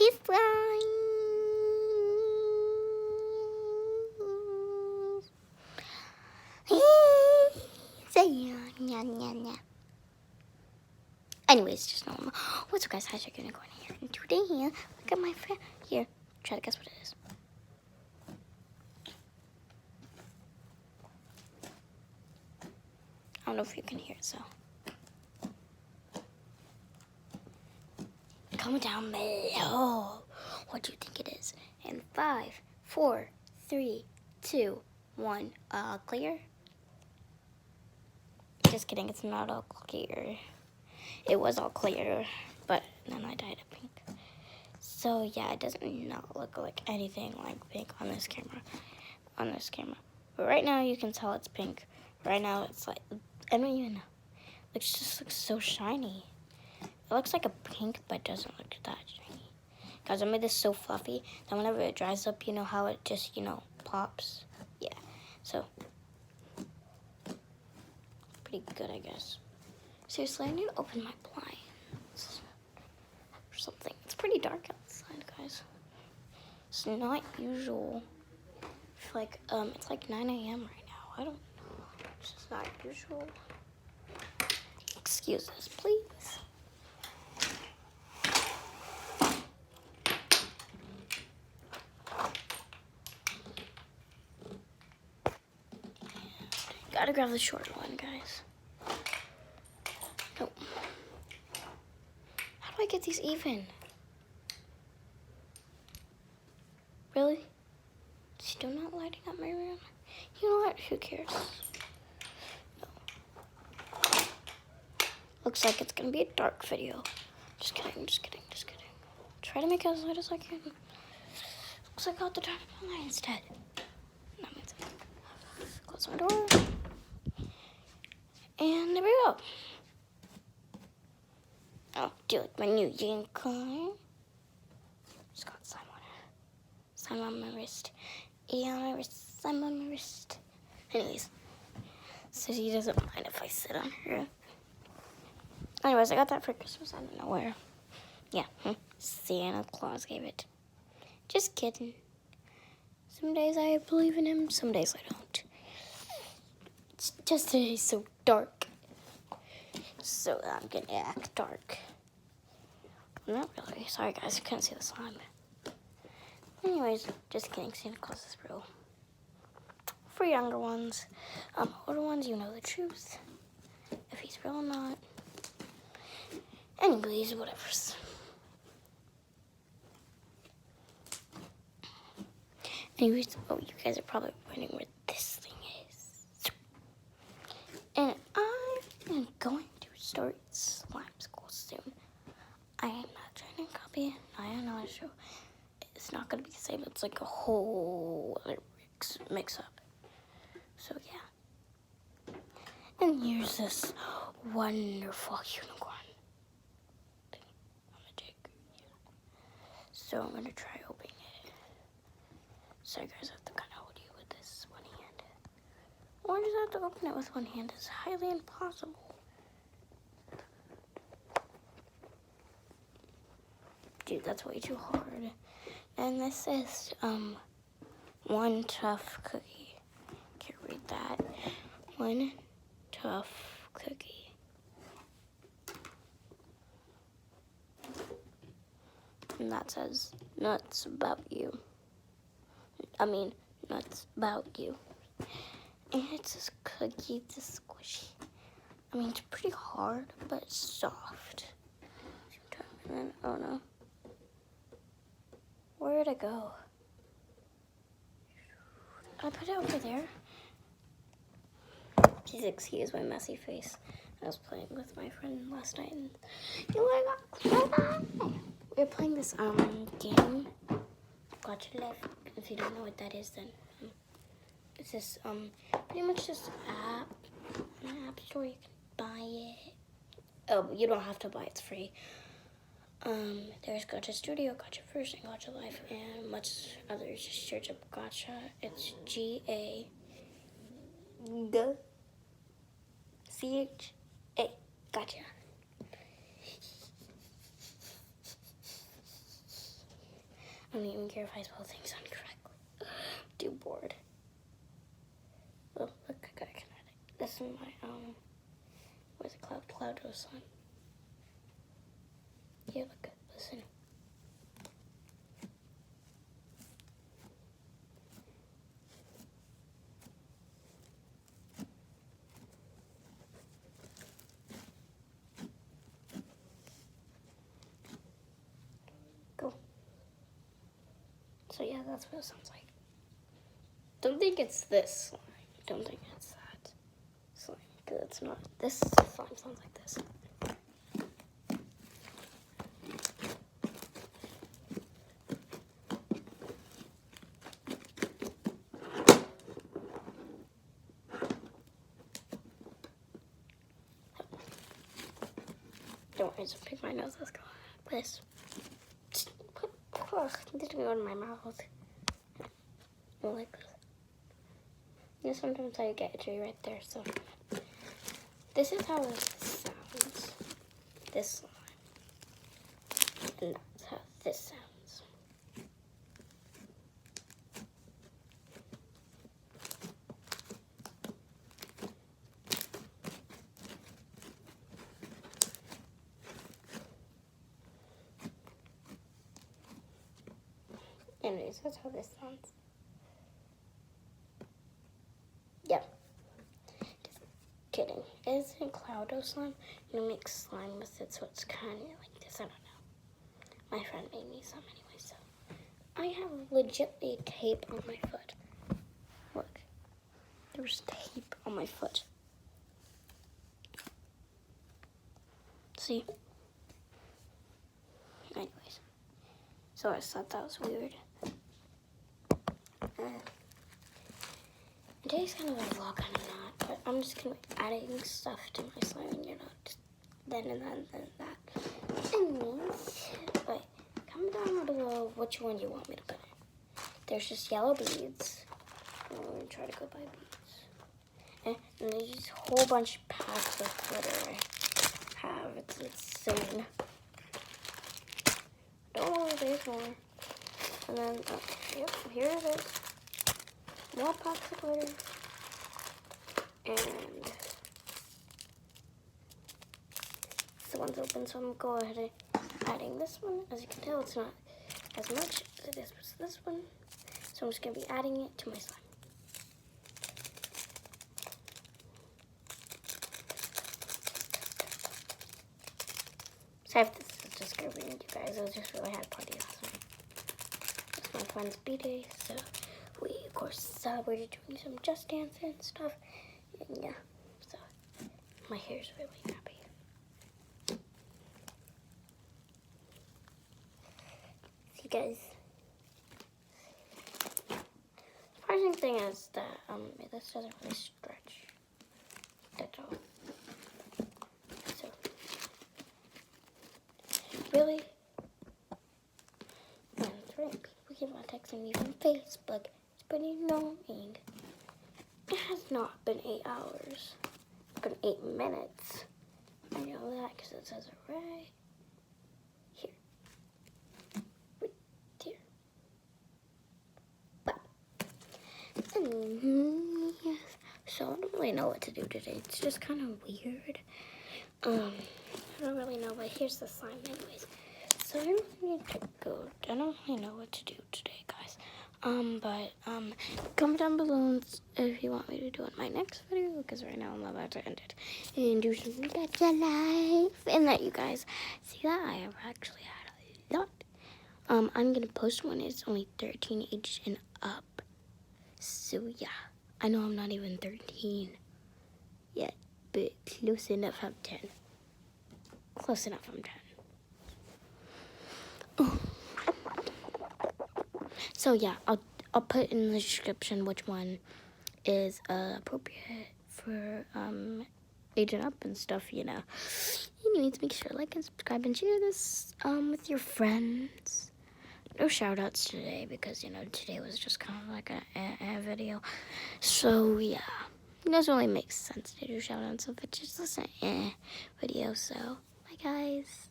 Peace sign. Anyways, just normal. What's up, guys? How's it going here? And today, look at my friend. Here, try to guess what it is. I don't know if you can hear it, so. Comment down below what you think it is. And 5, 4, 3, 2, 1. Clear? Just kidding, it's not all clear. It was all clear, but then I dyed it pink. So yeah, it doesn't not look like anything like pink on this camera. But right now you can tell it's pink. Right now it's like, I don't even know. It just looks so shiny. It looks like a pink, but doesn't look that shiny. Guys, I made this so fluffy that whenever it dries up, you know how it just, pops? Yeah, so. Pretty good, I guess. Seriously, I need to open my blinds or something. It's pretty dark outside, guys. It's not usual. It's like 9 a.m. right now. I don't know. It's just not usual. Excuse us, please. Gotta grab the short one, guys. Nope. How do I get these even? Really? Still not lighting up my room? You know what? Who cares? No. Looks like it's gonna be a dark video. Just kidding. Try to make it as light as I can. Looks like I got the dark light instead. That means close my door. And there we go. Oh, do you like my new unicorn? Just got slime on it. Slime on my wrist. And my wrist. Slime on my wrist. Anyways. So she doesn't mind if I sit on her. Anyways, I got that for Christmas. I don't know where. Yeah. Santa Claus gave it. Just kidding. Some days I believe in him. Some days I don't. It's just today's so dark. So I'm gonna act dark. Not really. Sorry guys, you couldn't see the slime. Anyways, just kidding. Santa Claus is real. For younger ones. Older ones, you know the truth. If he's real or not. Anyways, whatevers. Anyways, oh, you guys are probably wondering where this thing is. And I'm going to start slime school soon. I am not trying to copy it. I am not sure. It's not going to be the same. It's like a whole other mix-up. So, yeah. And here's this wonderful unicorn thing on the jig. Yeah. So, I'm going to try opening it. Sorry, guys, I have to kind of hold you with this one hand. Or just have to open it with one hand. It's highly impossible. Dude, that's way too hard. And this is, one tough cookie. Can't read that. One tough cookie. And that says, nuts about you. Nuts about you. And it's this cookie, this squishy. It's pretty hard, but it's soft. Oh no. Where did it go? I put it over there. Please excuse my messy face. I was playing with my friend last night and we were playing this game, Gotcha Life. If you don't know what that is, then it's this pretty much just an app store. You can buy it. Oh, you don't have to buy it, it's free. There's Gotcha Studio, Gotcha First, and Gotcha Life, and much others. Just search up Gotcha. It's G-A-C-H-A. Gotcha. I don't even care if I spell things incorrectly. Too bored. Oh, look, I got a kinetic. This is my, where's the cloud slime? Yeah, look, listen. Go. So yeah, that's what it sounds like. Don't think it's this slime. Don't think it's that slime, because it's not. This slime sounds like this. Don't worry, just pick my nose. Let's go. This. This didn't go in my mouth. I like this. Yeah, sometimes I get itchy right there, so. This is how this sounds. This slime. And that's how this sounds. Anyways, that's how this sounds. Yeah. Just kidding. It isn't Cloudo slime. You make slime with it, so it's kind of like this. I don't know. My friend made me some anyway, so. I have legitly tape on my foot. Look. There's tape on my foot. See? Anyways. So I just thought that was weird. Today's kind of a vlog, kind of not, but I'm just going to be adding stuff to my slime, and you're not just then and that. Anyways, wait, comment down below which one you want me to put in. There's just yellow beads. I'm going to try to go by beads. And there's just a whole bunch of packs of glitter I have. It's insane. Oh, there's more. And then, yep, here it is. More packs of glitter. And the one's open, so I'm going to go ahead and adding this one. As you can tell, it's not as much as it is with this one. So I'm just going to be adding it to my slime. Sorry if this is just going to ruin you guys. It was just really hard party last night. It's my friend's B-day, so we, of course, celebrated doing some Just Dance and stuff. And yeah, so my hair's really nappy. See, guys. Surprising thing is that this doesn't really stretch. That's all. So really, when three people keep on texting me from Facebook, it's pretty annoying. It has not been 8 hours. It's been 8 minutes. I know that because it says it right here. Right here. But, so I don't really know what to do today. It's just kind of weird. I don't really know, but here's the slime anyways. So I really need to go. I don't really know what to do today, guys. Comment down below if you want me to do it in my next video, because right now I'm about to end it and do something better life, and let you guys see that I have actually had a lot. I'm gonna post when it's only 13 ages and up. So yeah, I know I'm not even 13 yet, but close enough. I'm 10. Close enough. I'm 10. Oh. So yeah, I'll put in the description which one is appropriate for age and up and stuff, you know. Anyways, make sure to like and subscribe and share this with your friends. No shout outs today because, you know, today was just kind of like a video. So yeah, it doesn't really make sense to do shout outs if it's just a video. So bye guys.